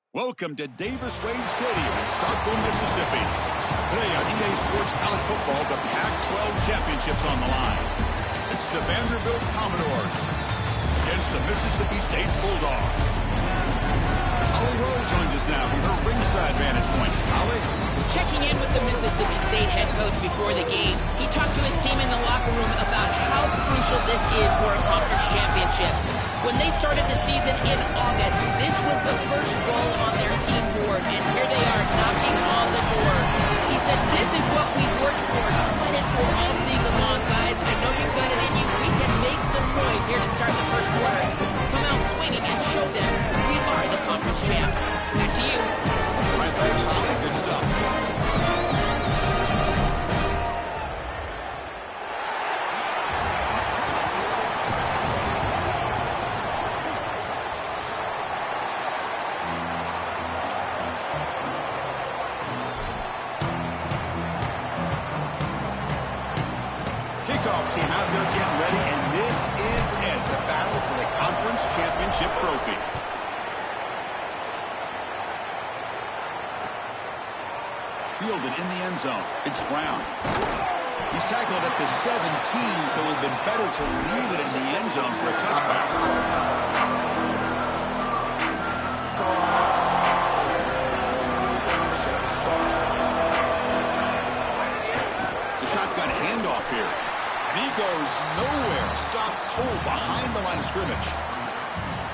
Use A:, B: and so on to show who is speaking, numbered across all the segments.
A: Welcome to Davis Wade Stadium in Starkville, Mississippi. Today on EA Sports College Football, the Pac-12 Championships on the line. It's the Vanderbilt Commodores against the Mississippi State Bulldogs. Holly Rowe joins us now from her ringside vantage point. Holly?
B: Checking in with the Mississippi State head coach before the game, he talked to his team in the locker room about how crucial this is for a conference championship. When they started the season in August, this was the first goal on their team board, and here they are knocking on the door. He said, "This is what we've worked for, sweated for all season long, guys. I know you've got it in you. We can make some noise here to start the first quarter. Let's come out swinging and show them we are the conference champs." Back to you.
A: All right, thanks, Holly. Good stuff. Kickoff team out there getting ready, and this is it, the battle for the conference championship trophy. Fielded in the end zone. It's Brown. He's tackled at the 17, so it would have been better to leave it in the end zone for a touchback. The shotgun handoff here. And he goes nowhere. Stop cold behind the line of scrimmage.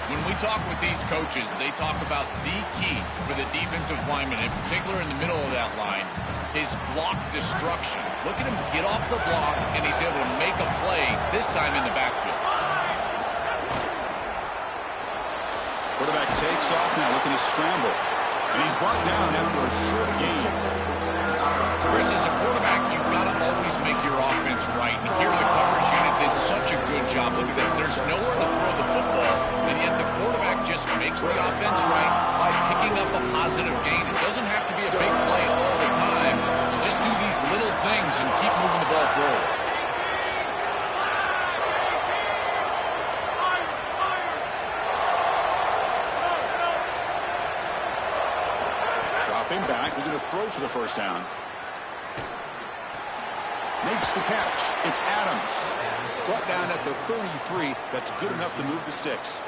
C: When we talk with these coaches, they talk about the key for the defensive lineman, in particular in the middle of that line, is block destruction. Look at him get off the block, and he's able to make a play, this time in the backfield.
A: Quarterback takes off now, looking to scramble. And he's brought down after a short gain.
C: Chris, as a quarterback, you've got to always make your offense right. And here the coverage unit did such a good job. Look at this. There's nowhere to throw the football, and yet the quarterback just makes the offense right by picking up a positive gain. It doesn't have to be a big play all the time. Just do these little things and keep moving the ball forward.
A: Dropping back, we're going to throw for the first down. Makes the catch. It's Adams. Brought down at the 33. That's good enough to move the sticks.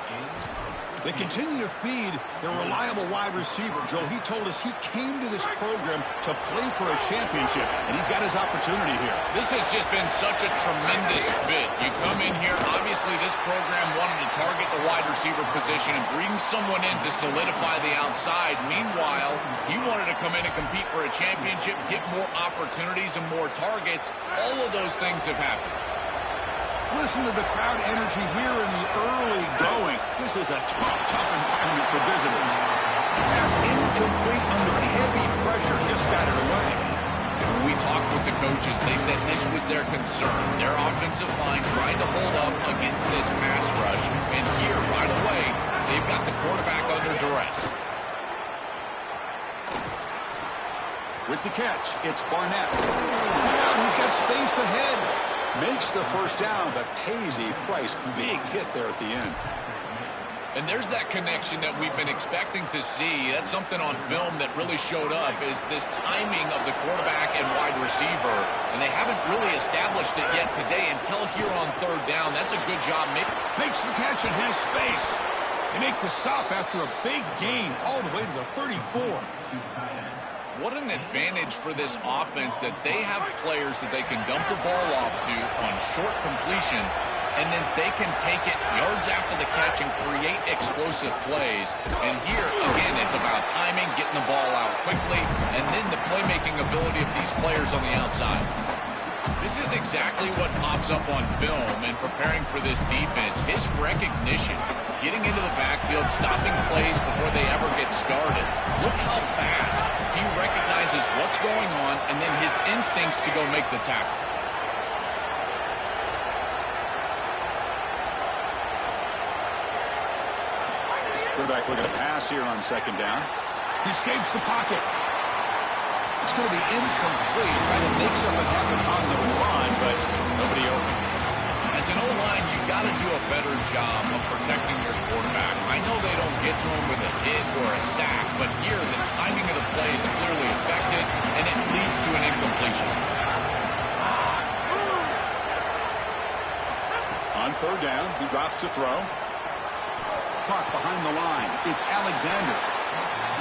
A: They continue to feed their reliable wide receiver. Joe, he told us he came to this program to play for a championship, and he's got his opportunity here.
C: This has just been such a tremendous fit. You come in here, obviously this program wanted to target the wide receiver position and bring someone in to solidify the outside. Meanwhile, he wanted to come in and compete for a championship, get more opportunities and more targets. All of those things have happened.
A: Listen to the crowd energy here in the early going. This is a tough environment for visitors. Pass incomplete under heavy pressure. Just got it away.
C: When we talked with the coaches, they said this was their concern. Their offensive line trying to hold up against this pass rush. And here, right away, they've got the quarterback under duress.
A: With the catch, it's Barnett. Now he's got space ahead. Makes the first down, but pays a price. Big hit there at the end.
C: And there's that connection that we've been expecting to see. That's something on film that really showed up, is this timing of the quarterback and wide receiver. And they haven't really established it yet today until here on third down. That's a good job.
A: Makes the catch and has space. They make the stop after a big gain all the way to the 34.
C: What an advantage for this offense that they have players that they can dump the ball off to on short completions, and then they can take it yards after the catch and create explosive plays. And here, again, it's about timing, getting the ball out quickly, and then the playmaking ability of these players on the outside. This is exactly what pops up on film in preparing for this defense. His recognition, getting into the backfield, stopping plays before they ever get started. Look how fast he recognizes what's going on, and then his instincts to go make the tackle.
A: Quarterback looking to pass here on second down. He escapes the pocket. It's going to be incomplete. Trying to make something happen on the run, but nobody open.
C: As an an O-line, you've got to do a better job of protecting your quarterback. I know they don't get to him with a hit or a sack, but here the timing of the play is clearly affected, and it leads to an incompletion.
A: On third down, he drops to throw. Caught behind the line. It's Alexander.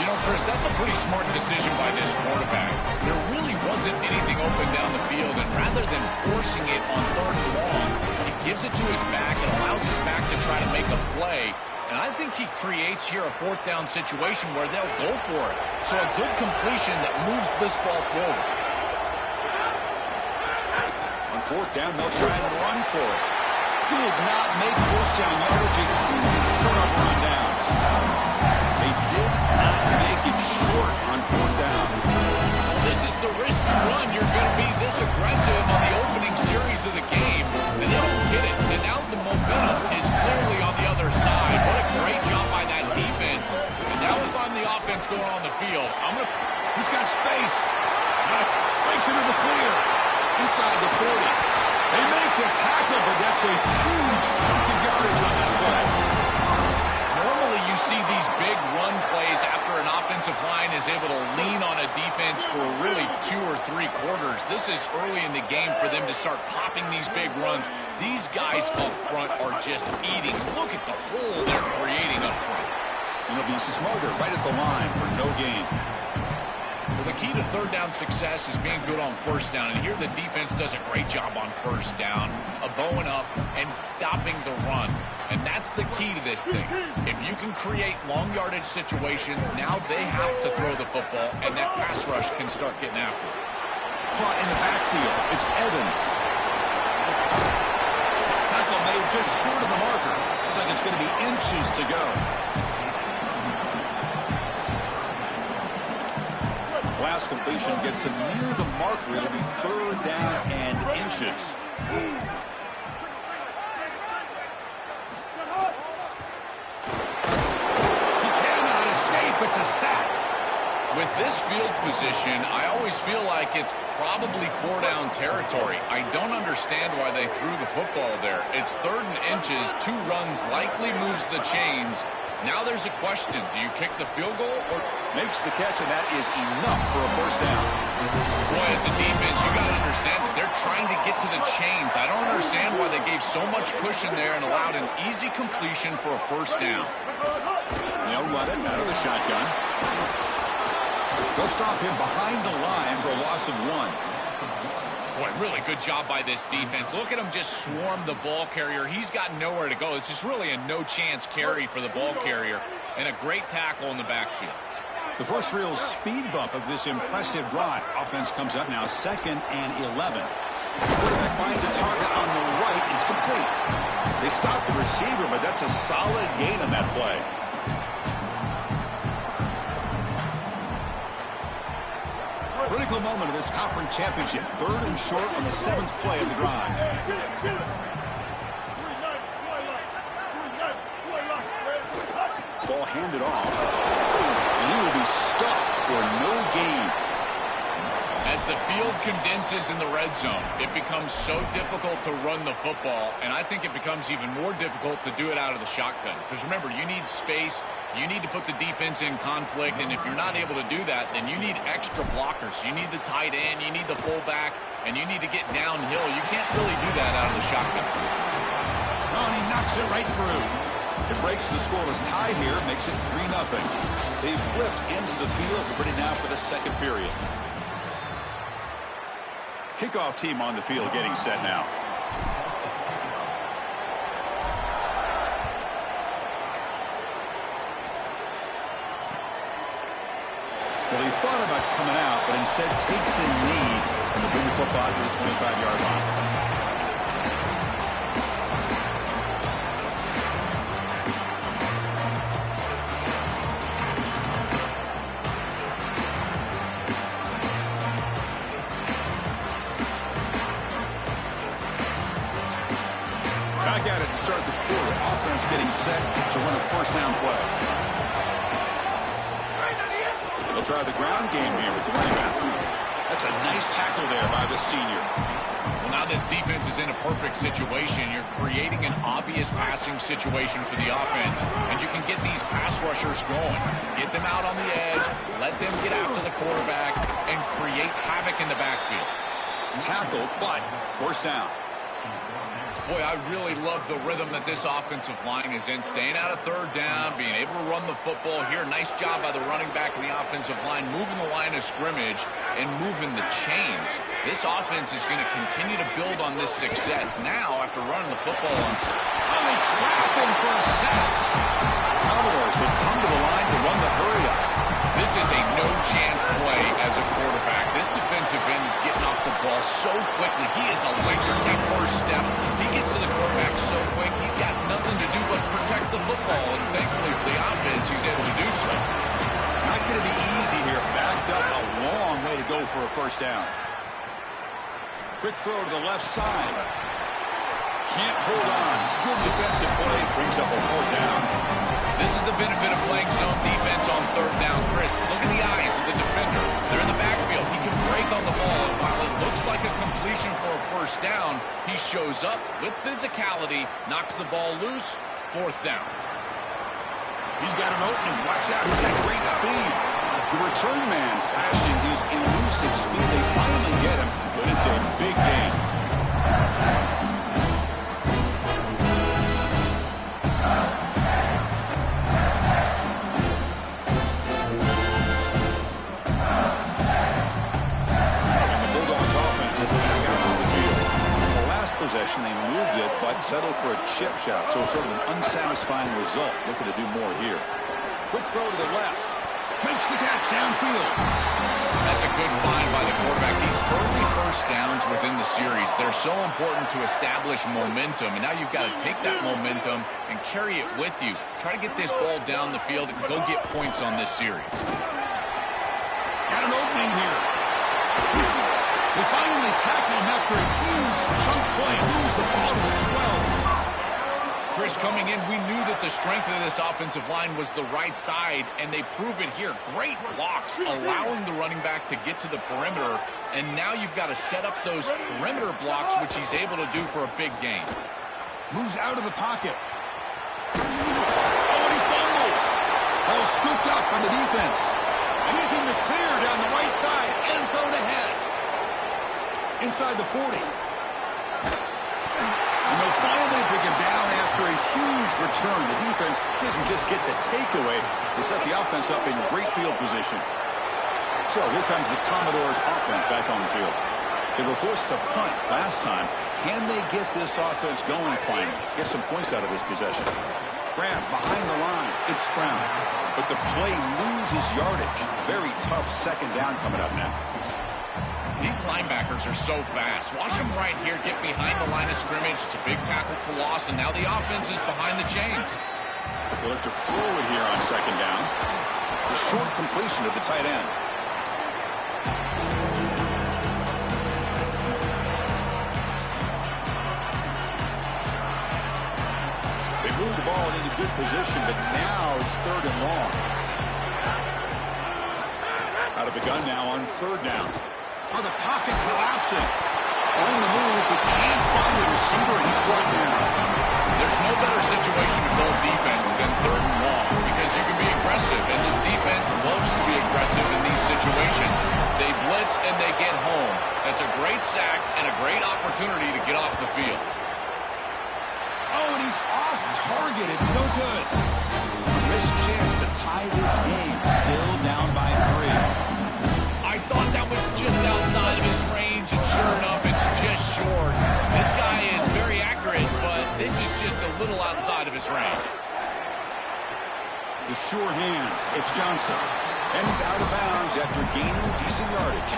C: You know, Chris, that's a pretty smart decision by this quarterback. There really wasn't anything open down the field, and rather than forcing it on third and long, he gives it to his back and allows his back to try to make a play. And I think he creates here a fourth down situation where they'll go for it. So a good completion that moves this ball forward.
A: On fourth down, they'll try and run for it. Did not make first down yardage. A huge turnover on downs. They did not make it short on fourth down.
C: Well, this is the risk you run. You're going to be this aggressive on the opening series of the game, and they don't get it. And now the momentum is clearly on the other side. What a great job by that defense. And now if I'm the offense going on the field,
A: He's got space. Breaks into the clear. Inside the 40. They make the tackle, but that's a huge chunk of yardage on that play.
C: Normally you see these big run plays after an offensive line is able to lean on a defense for really 2 or 3 quarters. This is early in the game for them to start popping these big runs. These guys up front are just eating. Look at the hole they're creating up front.
A: And they'll be smarter right at the line for no gain.
C: Well, the key to third down success is being good on first down. And here the defense does a great job on first down, bowing up and stopping the run. And that's the key to this thing. If you can create long yardage situations, now they have to throw the football, and that pass rush can start getting after it.
A: Caught in the backfield. It's Evans. Tackle made just short of the marker. Looks like it's going to be inches to go. Last completion gets him near the marker. It'll be third down and inches. He cannot escape. It's a sack.
C: With this field position, I always feel like it's probably 4-down territory. I don't understand why they threw the football there. It's third and inches, 2 runs likely moves the chains. Now there's a question. Do you kick the field goal or
A: makes the catch, and that is enough for a first down?
C: Boy, as a defense, you got to understand that they're trying to get to the chains. I don't understand why they gave so much cushion there and allowed an easy completion for a first down.
A: They'll run it out of the shotgun. They'll stop him behind the line for a loss of 1.
C: Boy, really good job by this defense. Look at him just swarm the ball carrier. He's got nowhere to go. It's just really a no-chance carry for the ball carrier, and a great tackle in the backfield.
A: The first real speed bump of this impressive drive. Offense comes up now 2nd and 11. Quarterback finds a target on the right. It's complete. They stop the receiver, but that's a solid gain on that play. Critical moment of this conference championship. 3rd and short on the 7th play of the drive. Ball handed off. And he will be stuffed for no gain.
C: As the field condenses in the red zone, it becomes so difficult to run the football, and I think it becomes even more difficult to do it out of the shotgun. Because remember, you need space, you need to put the defense in conflict, and if you're not able to do that, then you need extra blockers. You need the tight end, you need the fullback, and you need to get downhill. You can't really do that out of the shotgun.
A: Oh, and he knocks it right through. It breaks the scoreless tie here, makes it 3-0. They've flipped into the field. We're ready now for the second period. Kickoff team on the field getting set now. Well, he thought about coming out, but instead takes a knee and will bring the football to the 25-yard line. Back at it to start the quarter. Offense getting set to run a first down play. They'll try the ground game here with the running back. That's a nice tackle there by the senior.
C: Well, now this defense is in a perfect situation. You're creating an obvious passing situation for the offense, and you can get these pass rushers going. Get them out on the edge, let them get after the quarterback, and create havoc in the backfield.
A: Tackle, but first down.
C: Boy, I really love the rhythm that this offensive line is in. Staying out of third down, being able to run the football here. Nice job by the running back and the offensive line, moving the line of scrimmage and moving the chains. This offense is going to continue to build on this success. Now, after running the football on... Oh, they trap him for a sack.
A: Commodores will come to the line to run the hurry-up.
C: This is a no-chance play as a quarterback. This defensive end is getting off the ball so quickly. He is electric that first step. He gets to the quarterback so quick, he's got nothing to do but protect the football. And thankfully for the offense, he's able to do so.
A: Not going to be easy here. Backed up a long way to go for a first down. Quick throw to the left side. Can't hold on. Good defensive play. Brings up a fourth down.
C: This is the benefit of playing zone defense on third down. Chris, look at the eyes of the defender. They're in the backfield. He can break on the ball. And while it looks like a completion for a first down, he shows up with physicality, knocks the ball loose, fourth down.
A: He's got an opening. Watch out. He's got great speed. The return man flashing his elusive speed. They finally get him, but it's a big gain. Possession, they moved it, but settled for a chip shot, so sort of an unsatisfying result. Looking to do more here. Quick throw to the left. Makes the catch downfield.
C: That's a good find by the quarterback. These early first downs within the series, they're so important to establish momentum, and now you've got to take that momentum and carry it with you. Try to get this ball down the field and go get points on this series.
A: Got an opening here. They finally tackle him after a huge chunk play. Moves the ball to the 12.
C: Chris, coming in, we knew that the strength of this offensive line was the right side, and they prove it here. Great blocks, allowing the running back to get to the perimeter, and now you've got to set up those perimeter blocks, which he's able to do for a big gain.
A: Moves out of the pocket. Oh, and he fumbles. Ball scooped up on the defense. And he's in the clear down the right side. End zone ahead. Inside the 40. And they'll finally bring him down after a huge return. The defense doesn't just get the takeaway. They set the offense up in great field position. So here comes the Commodores offense back on the field. They were forced to punt last time. Can they get this offense going finally? Get some points out of this possession. Grab behind the line. It's Brown. But the play loses yardage. Very tough second down coming up now.
C: These linebackers are so fast. Watch them right here get behind the line of scrimmage. It's a big tackle for loss, and now the offense is behind the chains.
A: They'll look to throw it here on second down. It's a short completion to the tight end. They move the ball into good position, but now it's third and long. Out of the gun now on third down. Oh, the pocket collapsing. On the move, but can't find a receiver, and he's brought down.
C: There's no better situation to build defense than third and long because you can be aggressive, and this defense loves to be aggressive in these situations. They blitz and they get home. That's a great sack and a great opportunity to get off the field.
A: Oh, and he's off target. It's no good. A missed chance to tie this game. Still down by 3.
C: I thought that was just outside of his range, and sure enough, it's just short. This guy is very accurate, but this is just a little outside of his range.
A: The sure hands. It's Johnson. And he's out of bounds after gaining decent yardage.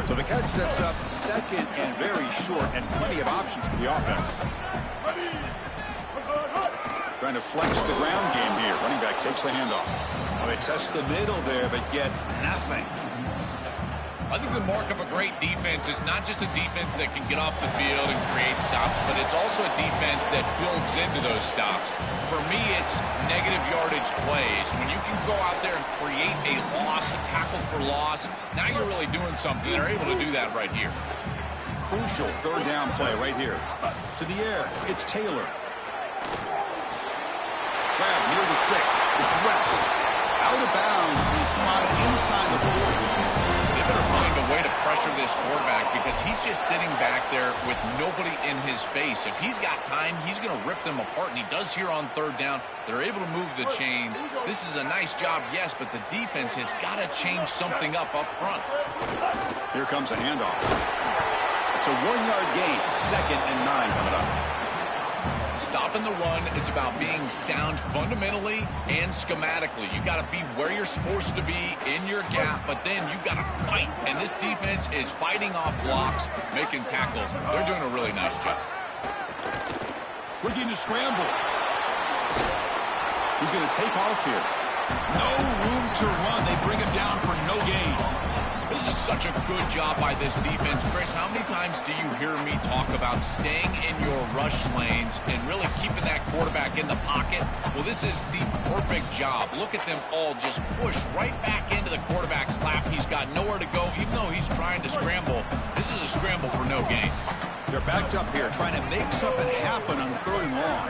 A: So the catch sets up second and very short, and plenty of options for the offense. Trying to flex the ground game here. Running back takes the handoff. Well, they test the middle there, but get nothing.
C: I think the mark of a great defense is not just a defense that can get off the field and create stops, but it's also a defense that builds into those stops. For me, it's negative yardage plays. When you can go out there and create a loss, a tackle for loss, now you're really doing something. They're able to do that right here.
A: Crucial third down play right here. To the air, it's Taylor. Grab near the sticks. It's West. Out of bounds. He's spotted inside the 40.
C: They better find a way to pressure this quarterback because he's just sitting back there with nobody in his face. If he's got time, he's going to rip them apart, and he does here on third down. They're able to move the chains. This is a nice job, yes, but the defense has got to change something up front.
A: Here comes a handoff. It's a 1-yard gain. 2nd and 9 coming up.
C: Stopping the run is about being sound fundamentally and schematically. You got to be where you're supposed to be in your gap, but then you got to fight. And this defense is fighting off blocks, making tackles. They're doing a really nice job.
A: Looking to scramble. He's going to take off here. No room to run. They bring him down for no gain.
C: This is such a good job by this defense. Chris, how many times do you hear me talk about staying in your rush lanes and really keeping that quarterback in the pocket? Well, this is the perfect job. Look at them all just push right back into the quarterback's lap. He's got nowhere to go, even though he's trying to scramble. This is a scramble for no gain.
A: They're backed up here, trying to make something happen on 3rd and long.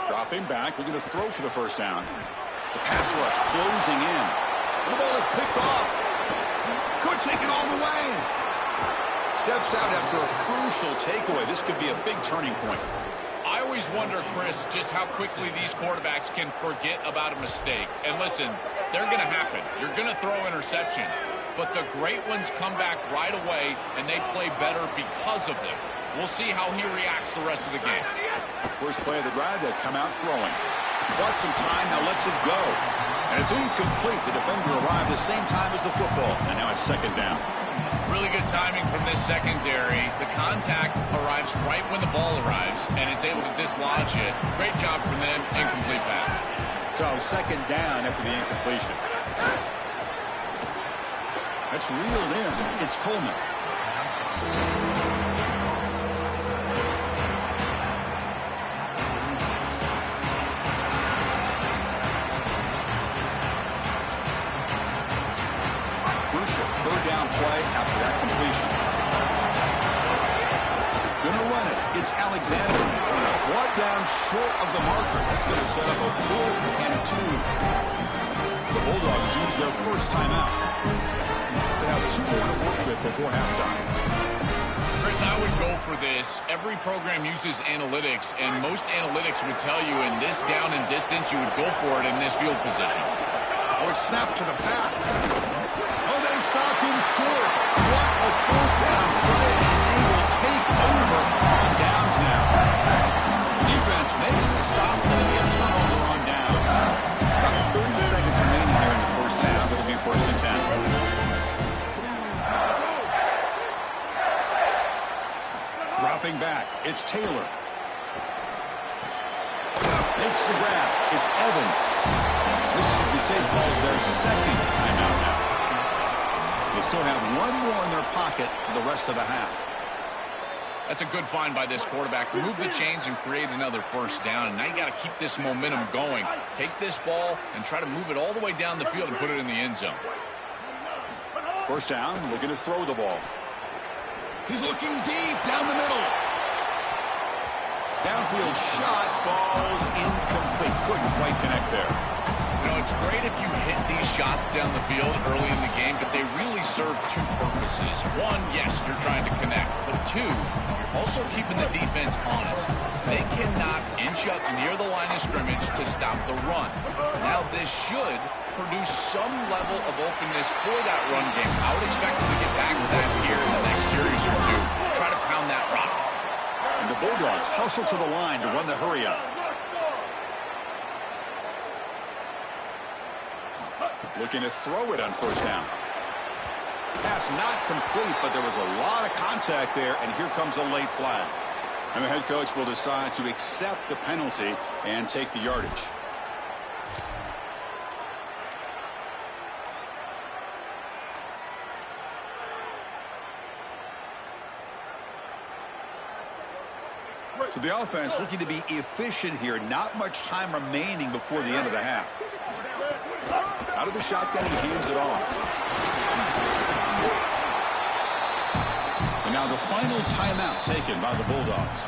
A: Dropping back, looking to throw for the first down. The pass rush closing in. The ball is picked off. Could take it all the way. Steps out after a crucial takeaway. This could be a big turning point.
C: I always wonder, Chris, just how quickly these quarterbacks can forget about a mistake. And listen, they're going to happen. You're going to throw interceptions. But the great ones come back right away, and they play better because of them. We'll see how he reacts the rest of the game.
A: First play of the drive, they come out throwing. Bought some time, now lets it go. And it's incomplete. The defender arrived the same time as the football. And now it's 2nd down.
C: Really good timing from this secondary. The contact arrives right when the ball arrives, and it's able to dislodge it. Great job from them. Incomplete pass.
A: So 2nd down after the incompletion. That's reeled in. It's Coleman. Third down play after that completion. Gonna run it. It's Alexander. Brought down short of the marker. That's going to set up a 4th and 2. The Bulldogs use their first timeout. They have 2 more to work with before halftime.
C: Chris, I would go for this. Every program uses analytics, and most analytics would tell you in this down and distance, you would go for it in this field position.
A: Oh, it's snapped to the pack. Stopped him short. What a 4th down play, and they will take over on downs now. Defense makes the stop, and it'll be a turnover on downs. About 30 seconds remaining here in the first half. It'll be 1st and 10. Dropping back, it's Taylor. Makes the grab. It's Evans. Mississippi State calls their 2nd timeout now. They still have 1 more in their pocket for the rest of the half.
C: That's a good find by this quarterback to move the chains and create another first down. And now you got to keep this momentum going. Take this ball and try to move it all the way down the field and put it in the end zone.
A: First down, looking to throw the ball. He's looking deep down the middle. Downfield shot, falls incomplete. Couldn't quite connect there.
C: You know, it's great if you hit these shots down the field early in the game, but they really serve 2 purposes. 1, yes, you're trying to connect, but 2, you're also keeping the defense honest. They cannot inch up near the line of scrimmage to stop the run. Now, this should produce some level of openness for that run game. I would expect them to get back to that here in the next series or 2. Try to pound that rock.
A: And the Bulldogs hustle to the line to run the hurry up. Looking to throw it on first down. Pass not complete, but there was a lot of contact there, and here comes a late flag. And the head coach will decide to accept the penalty and take the yardage. So the offense looking to be efficient here. Not much time remaining before the end of the half. Out of the shotgun, he hands it off. And now the final timeout taken by the Bulldogs.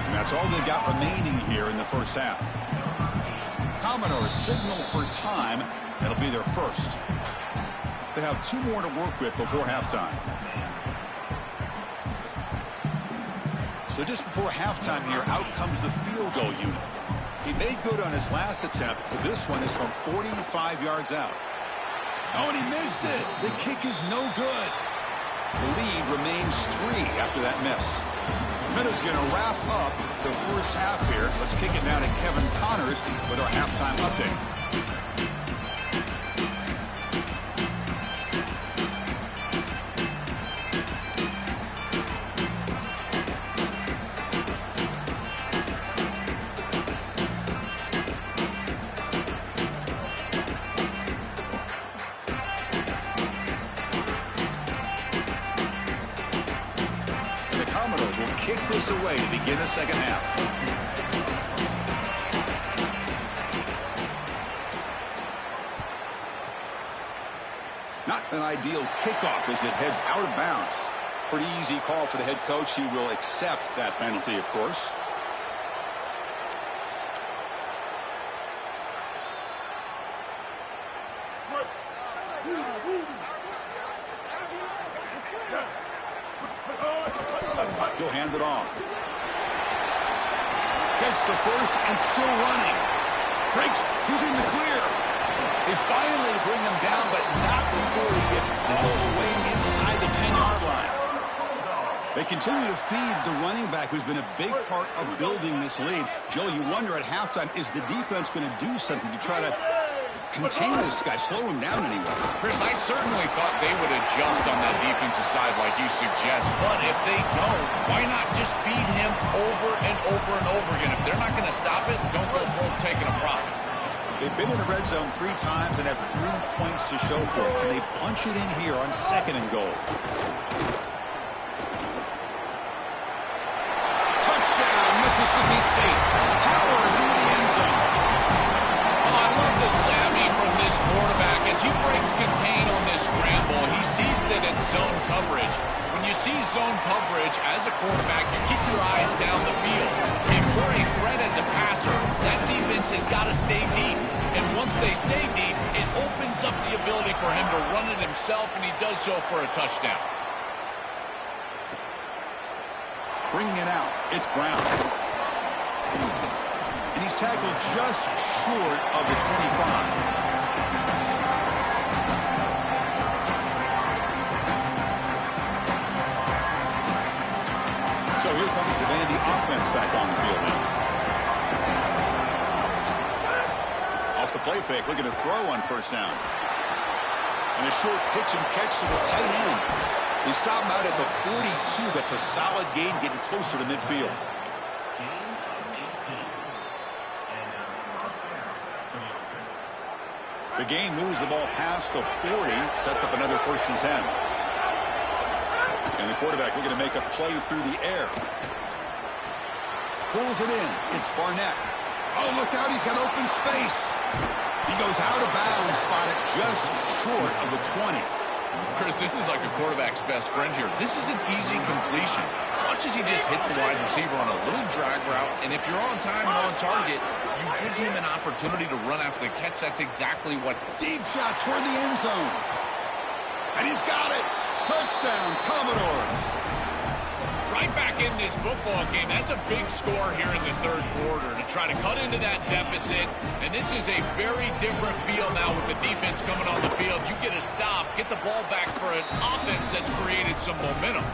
A: And that's all they've got remaining here in the first half. Commodores signal for time. That'll be their first. They have 2 more to work with before halftime. So just before halftime here, out comes the field goal unit. He made good on his last attempt, but this one is from 45 yards out. Oh, and he missed it. The kick is no good. The lead remains 3 after that miss. Meadows going to wrap up the first half here. Let's kick it now to Kevin Connors with our halftime update. Kick this away to begin the second half. Not an ideal kickoff as it heads out of bounds. Pretty easy call for the head coach. He will accept that penalty, of course. He'll hand it off. Gets the first and still running. Breaks. Who's in the clear? They finally bring him down, but not before he gets all the way inside the 10-yard line. They continue to feed the running back, who's been a big part of building this lead. Joe, you wonder at halftime, is the defense going to do something to try to contain this guy, slow him down anyway?
C: Chris, I certainly thought they would adjust on that defensive side like you suggest, but if they don't, why not just feed him over and over and over again? If they're not going to stop it, don't go home taking a profit.
A: They've been in the red zone 3 times and have 3 points to show for it. Can they punch it in here on 2nd and goal? Touchdown, Mississippi State. Powers into the end zone.
C: I love the savvy from this quarterback as he breaks contain on this scramble. He sees that it's zone coverage. When you see zone coverage as a quarterback, you keep your eyes down the field. If you're a threat as a passer, that defense has got to stay deep. And once they stay deep, it opens up the ability for him to run it himself, and he does so for a touchdown.
A: Bringing it out, it's Brown. And he's tackled just short of the 25. So here comes the Vandy offense back on the field now. Off the play fake, looking to throw on first down. And a short pitch and catch to the tight end. They stop him out at the 42. That's a solid gain, getting closer to midfield. The gain moves the ball past the 40, sets up another 1st and 10. And the quarterback looking to make a play through the air. Pulls it in. It's Barnett. Oh, look out. He's got open space. He goes out of bounds, spotted just short of the 20.
C: Chris, this is like a quarterback's best friend here. This is an easy completion. Watch as he just hits the wide receiver on a little drag route, and if you're on time and on target, you give him an opportunity to run after the catch. That's exactly what.
A: Deep shot toward the end zone. And he's got it. Touchdown, Commodores.
C: Right back in this football game. That's a big score here in the 3rd quarter to try to cut into that deficit. And this is a very different feel now with the defense coming on the field. You get a stop, get the ball back for an offense that's created some momentum.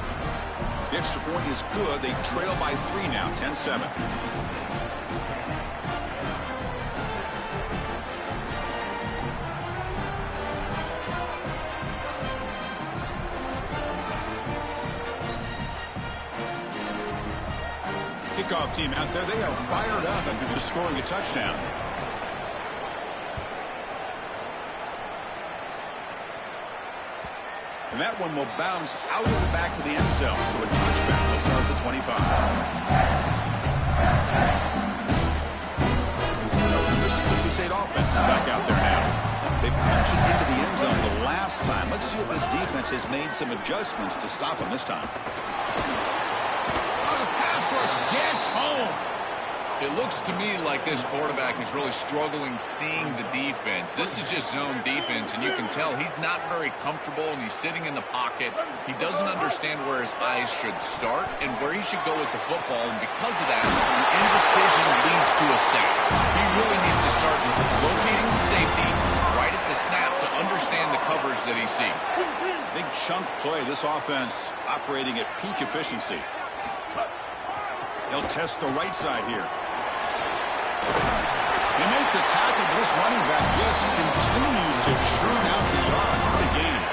A: The extra point is good. They trail by 3 now, 10-7. Kickoff team out there, they are fired up after just scoring a touchdown. And that one will bounce out of the back of the end zone. So a touchback will start the 25. is back out there now. They punched it into the end zone the last time. Let's see if this defense has made some adjustments to stop him this time. Oh, the pass rush gets home.
C: It looks to me like this quarterback is really struggling seeing the defense. This is just zone defense, and you can tell he's not very comfortable, and he's sitting in the pocket. He doesn't understand where his eyes should start and where he should go with the football, and because of that, indecision leads to a sack. He really needs to start locating the safety right at the snap to understand the coverage that he sees.
A: Big chunk play. This offense operating at peak efficiency. He'll test the right side here. They make the tackle, but this running back just continues to churn out the yards for the game.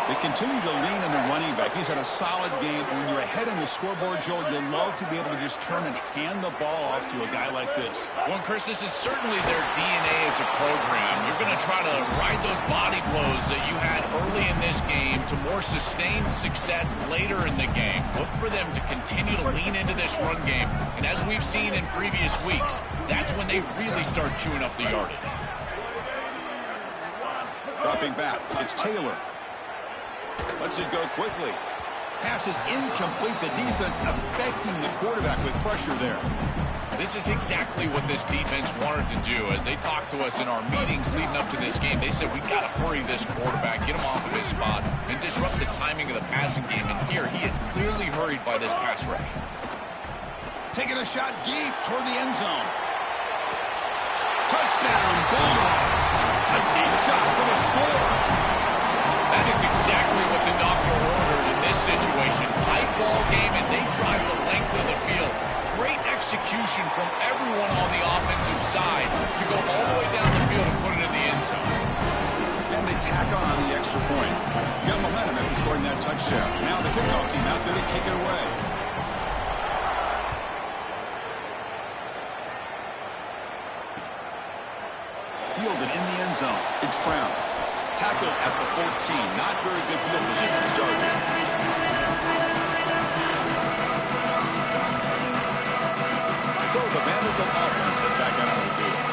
A: They continue to lean on the running back. He's had a solid game. When you're ahead on the scoreboard, Joel, you'll love to be able to just turn and hand the ball off to a guy like this.
C: Well, Chris, this is certainly their DNA as a program. You're going to try to ride those body blows that you had early in this game to more sustained success later in the game. Look for them to continue to lean into this run game. And as we've seen in previous weeks, that's when they really start chewing up the yardage.
A: Dropping back, it's Taylor. Lets it go quickly. Pass is incomplete. The defense affecting the quarterback with pressure there.
C: This is exactly what this defense wanted to do. As they talked to us in our meetings leading up to this game, they said, we've got to hurry this quarterback, get him off of his spot, and disrupt the timing of the passing game. And here, he is clearly hurried by this pass rush.
A: Taking a shot deep toward the end zone. Touchdown, Bulldogs. A deep shot for the score.
C: That is exactly what the doctor ordered in this situation. Tight ball game, and they drive the length of the field. Great execution from everyone on the offensive side to go all the way down the field and put it in the end zone.
A: And they tack on the extra point. You got momentum after scoring that touchdown. Now the kickoff team out there to kick it away. Fielded in the end zone. It's Brown. Tackled at the 14. Not very good field position to start. So the Vanderbilt offense is back out on the field.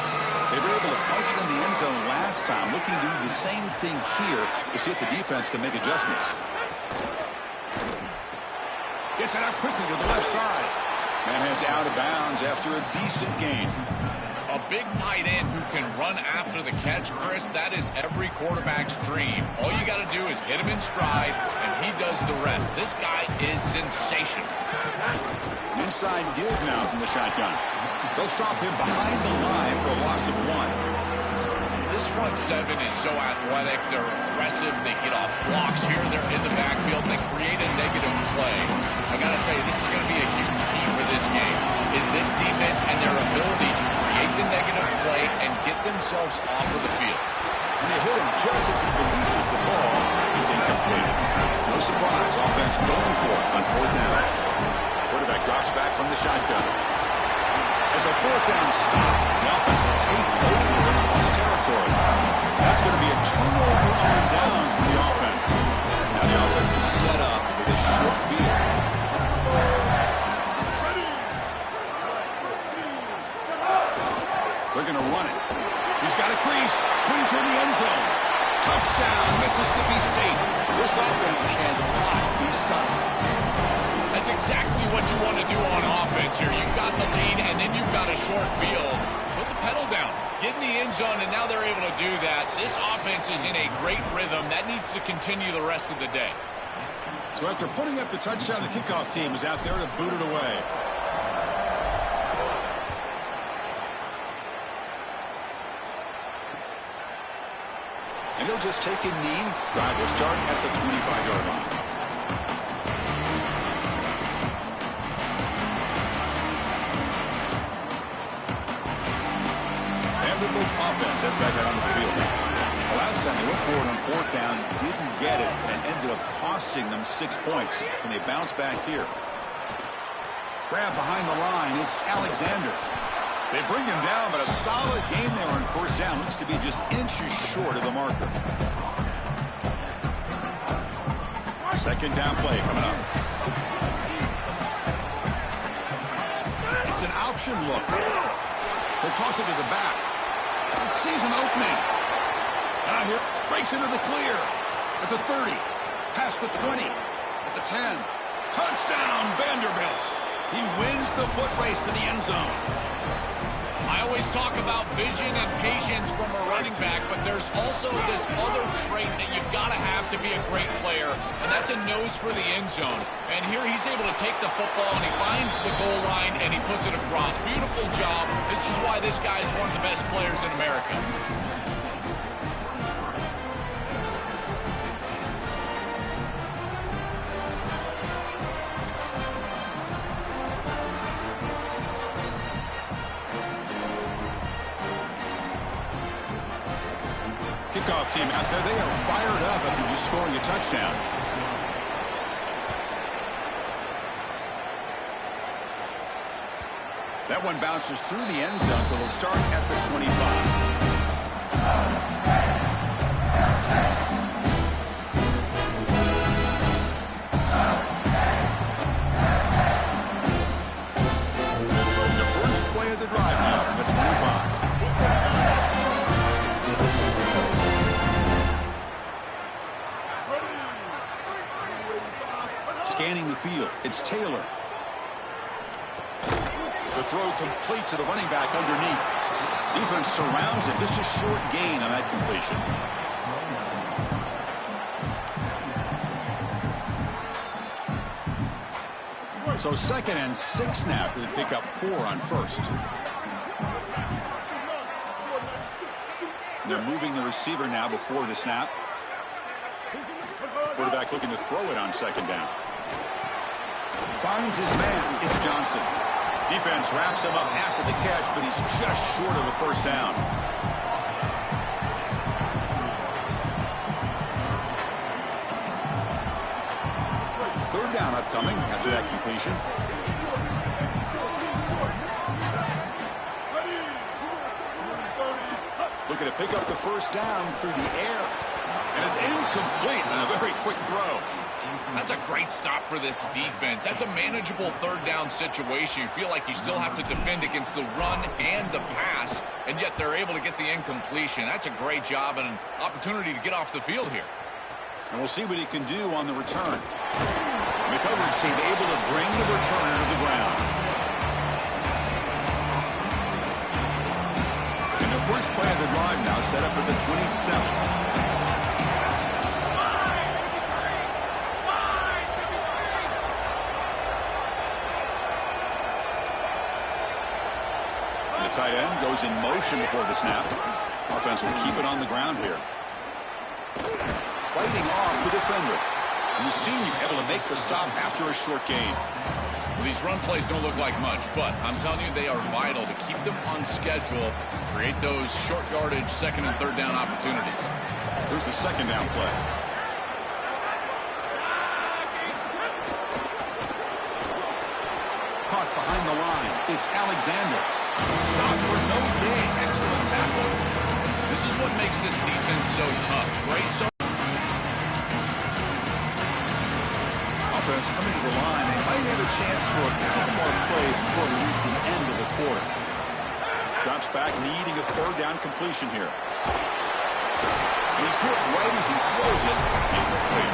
A: They were able to punch it in the end zone last time, looking to do the same thing here to see if the defense can make adjustments. Gets it out quickly to the left side. And heads out of bounds after a decent gain.
C: A big tight end who can run after the catch, Chris, that is every quarterback's dream. All you got to do is hit him in stride, and he does the rest. This guy is sensational.
A: Inside deals now from the shotgun. They'll stop him behind the line for a loss of 1.
C: This front seven is so athletic. They're aggressive. They get off blocks here. They're in the backfield. They create a negative play. I got to tell you, this is going to be a huge key for this game, is this defense and their ability to create the negative play and get themselves off of the field.
A: And they hit him just as he releases the ball. It's incomplete. No surprise. Offense going for it on 4th down. Quarterback drops back from the shotgun. As a 4th down stop, the offense will take over in lost territory. That's going to be a turnover on downs for the offense. Now the offense is set up with a short field. They're going to run it. He's got a crease. Green toward the end zone. Touchdown, Mississippi State. This offense cannot be stopped.
C: That's exactly what you want to do on offense here. You've got the lead, and then you've got a short field. Put the pedal down. Get in the end zone, and now they're able to do that. This offense is in a great rhythm. That needs to continue the rest of the day.
A: So after putting up the touchdown, the kickoff team is out there to boot it away. And he'll just take a knee. Drive will start at the 25-yard line. Vanderbilt's offense has back out on the field. The last time they went for it on 4th down, didn't get it, and ended up costing them 6 points. And they bounce back here. Grab behind the line. It's Alexander. They bring him down, but a solid game there on 1st down. Looks to be just inches short of the marker. 2nd down play coming up. It's an option look. They'll toss it to the back. Sees an opening. Now here, breaks into the clear. At the 30, past the 20, at the 10. Touchdown, Vanderbilt. He wins the foot race to the end zone.
C: I always talk about vision and patience from a running back, but there's also this other trait that you've got to have to be a great player, and that's a nose for the end zone. And here he's able to take the football, and he finds the goal line, and he puts it across. Beautiful job. This is why this guy is one of the best players in America.
A: Kickoff team out there, they are fired up after just scoring a touchdown. That one bounces through the end zone, so they'll start at the 25. The first play of the drive now, the 25. Scanning the field, it's Taylor. The throw complete to the running back underneath. Defense surrounds him. Just a short gain on that completion. So 2nd and 6 now. They pick up 4 on first. They're moving the receiver now before the snap. Quarterback looking to throw it on 2nd down. Finds his man. It's Johnson. Defense wraps him up after the catch, but he's just short of a first down. Third down upcoming after that completion. Looking to pick up the first down through the air. And it's incomplete on a very quick throw.
C: That's a great stop for this defense. That's a manageable 3rd down situation. You feel like you still have to defend against the run and the pass, and yet they're able to get the incompletion. That's a great job and an opportunity to get off the field here.
A: And we'll see what he can do on the return. The coverage seemed able to bring the returner to the ground. And the first play of the drive now set up at the 27. The tight end goes in motion before the snap. Offense will keep it on the ground here. Fighting off the defender. And the senior able to make the stop after a short gain.
C: Well, these run plays don't look like much, but I'm telling you they are vital to keep them on schedule, create those short yardage 2nd and 3rd down opportunities.
A: Here's the 2nd down play. Caught behind the line. It's Alexander. Stop for no gain. Excellent tackle.
C: This is what makes this defense so tough. Great zone.
A: Offense coming to the line. They might have a chance for a couple more plays before we reach the end of the quarter. Drops back, needing a 3rd down completion here. And he's hit right as he throws it. Incomplete.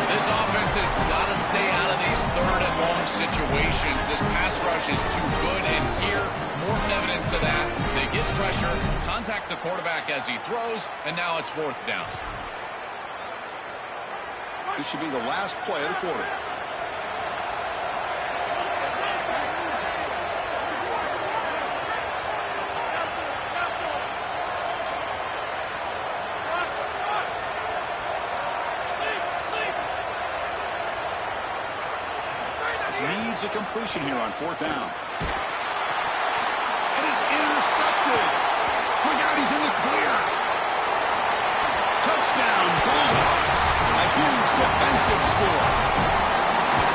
C: This offense has got to stay out of these 3rd and long situations. This pass rush is too good, and here, more evidence of that. They get pressure, contact the quarterback as he throws, and now it's 4th down.
A: This should be the last play of the quarter. Needs a completion here on 4th down. It is intercepted. Look out, he's in the clear. Touchdown, Bulldogs. A huge defensive score.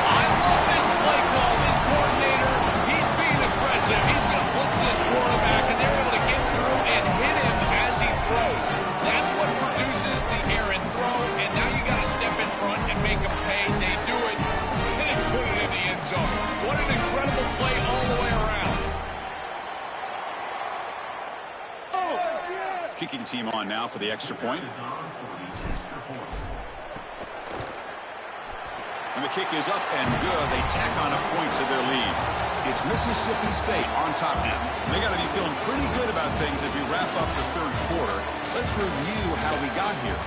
C: I love this play call. This coordinator, he's being aggressive. He's going to blitz this quarterback, and they're able to get through and hit him as he throws. That's what produces the errant throw, and now you got to step in front and make them pay. They do it. Put it in the end zone. What an incredible play all the way around.
A: kicking team on now for the extra point. And the kick is up and good. They tack on a point to their lead. It's Mississippi State on top now. They got to be feeling pretty good about things as we wrap up the third quarter. Let's review how we got here.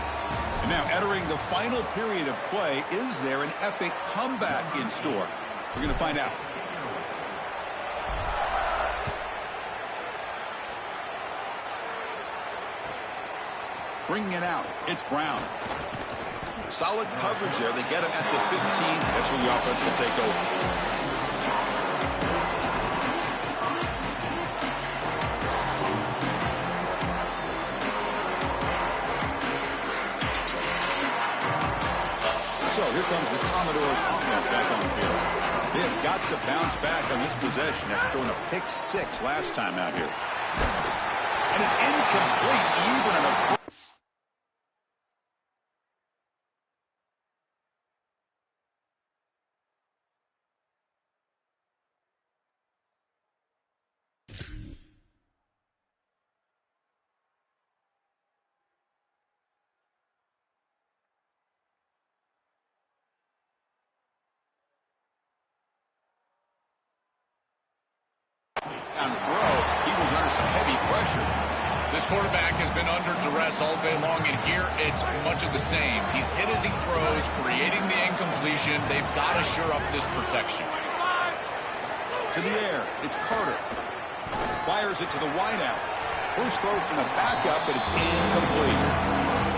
A: And now entering the final period of play, is there an epic comeback in store? We're going to find out. Bringing it out, it's Brown. Solid coverage there. They get him at the 15. That's where the offense will take over. So here comes the Commodores offense back on the field. They have got to bounce back on this possession after throwing a pick 6 last time out here. And it's incomplete even in a on throw. He was under some heavy pressure.
C: This quarterback has been under duress all day long, and here it's much of the same. He's hit as he throws, creating the incompletion. They've got to shore up this protection.
A: To the air, it's Carter. Fires it to the wideout. First throw from the backup, but it's incomplete.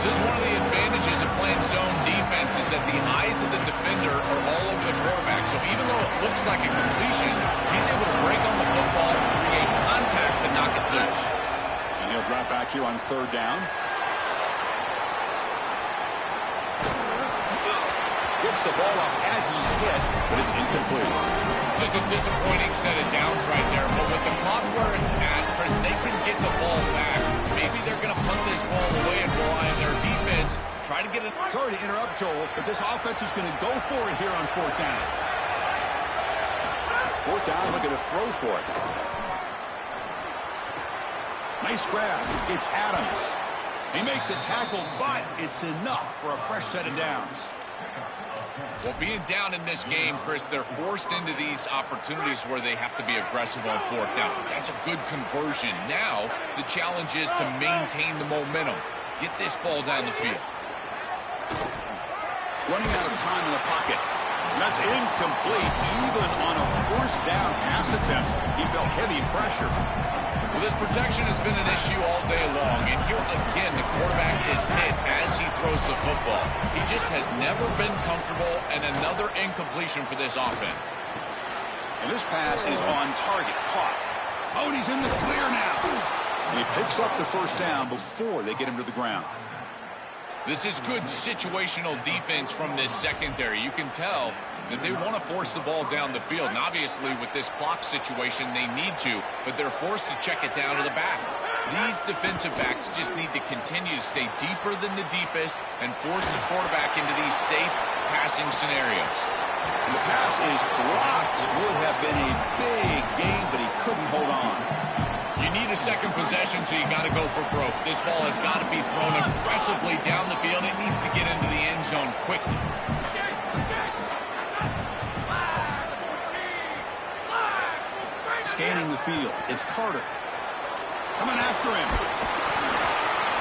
C: This is one of the advantages of playing zone defense is that the eyes of the defender are all over the quarterback. So even though it looks like a completion, he's able to break on the football and create contact to knock it loose.
A: And he'll drop back here on third down. Gets the ball up as he's hit, but it's incomplete.
C: Just a disappointing set of downs right there. But with the clock where it's at, Chris, they can get the ball back. Maybe they're going to punt this ball away and rely on their defense. Try to get it.
A: Sorry to interrupt, Joel, but this offense is going to go for it here on fourth down. Fourth down, looking to throw for it. Nice grab. It's Adams. They make the tackle, but it's enough for a fresh set of downs.
C: Well, being down in this game, Chris, they're forced into these opportunities where they have to be aggressive on fourth down. That's a good conversion. Now, the challenge is to maintain the momentum. Get this ball down the field.
A: Running out of time in the pocket. That's incomplete, even on a first down pass attempt. He felt heavy pressure.
C: Well, this protection has been an issue all day long, and here again, the quarterback is hit as he throws the football. He just has never been comfortable, and another incompletion for this offense.
A: And this pass is on target, caught. Oh, and he's in the clear now. And he picks up the first down before they get him to the ground.
C: This is good situational defense from this secondary. You can tell that they want to force the ball down the field. And obviously, with this clock situation, they need to, but they're forced to check it down to the back. These defensive backs just need to continue to stay deeper than the deepest and force the quarterback into these safe passing scenarios.
A: And the pass is dropped. Would have been a big gain, but he couldn't hold on.
C: You need a second possession, so you got to go for broke. This ball has got to be thrown aggressively down the field. It needs to get into the end zone quickly.
A: Scanning the field, it's Carter. Coming after him.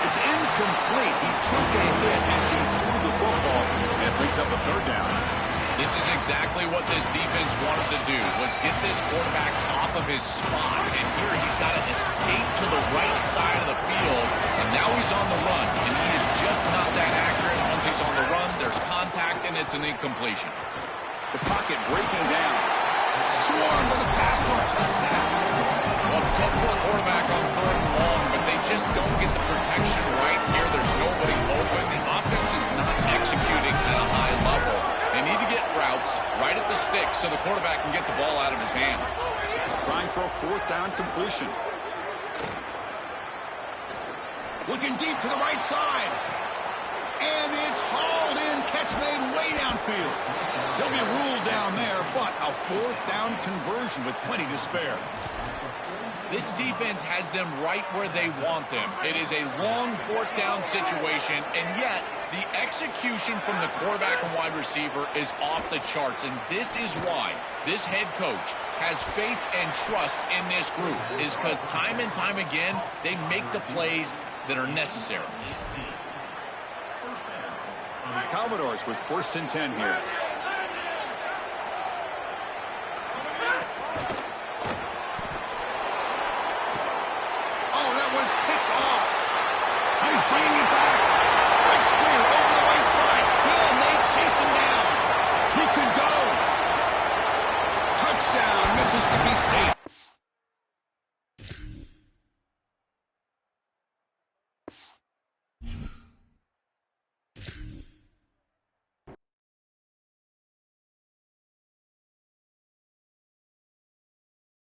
A: It's incomplete. He took a hit as he threw the football, and it brings up a third down.
C: This is exactly what this defense wanted to do. Let's get this quarterback off of his spot. And here he's got to escape to the right side of the field. And now he's on the run. And he is just not that accurate. Once he's on the run, there's contact, and it's an incompletion.
A: The pocket breaking down. Swarmed by the pass rush. A sack.
C: Well, it's tough for a quarterback on third and long, but they just don't get the protection right here. There's nobody open. The offense is not executing at a high level. They need to get routes right at the stick so the quarterback can get the ball out of his hands.
A: Trying for a fourth down completion. Looking deep to the right side. And it's hauled in. Catch made way downfield. He'll be ruled down there, but A fourth down conversion with plenty to spare.
C: This defense has them right where they want them. It is a long fourth down situation, and yet the execution from the quarterback and wide receiver is off the charts, and this is why this head coach has faith and trust in this group, is because time and time again, they make the plays that are necessary.
A: Commodores with 1st and 10 here. Oh, that one's picked off. He's bringing it back. Right square over the right side. Hill, and they chase him down. He could go. Touchdown, Mississippi State.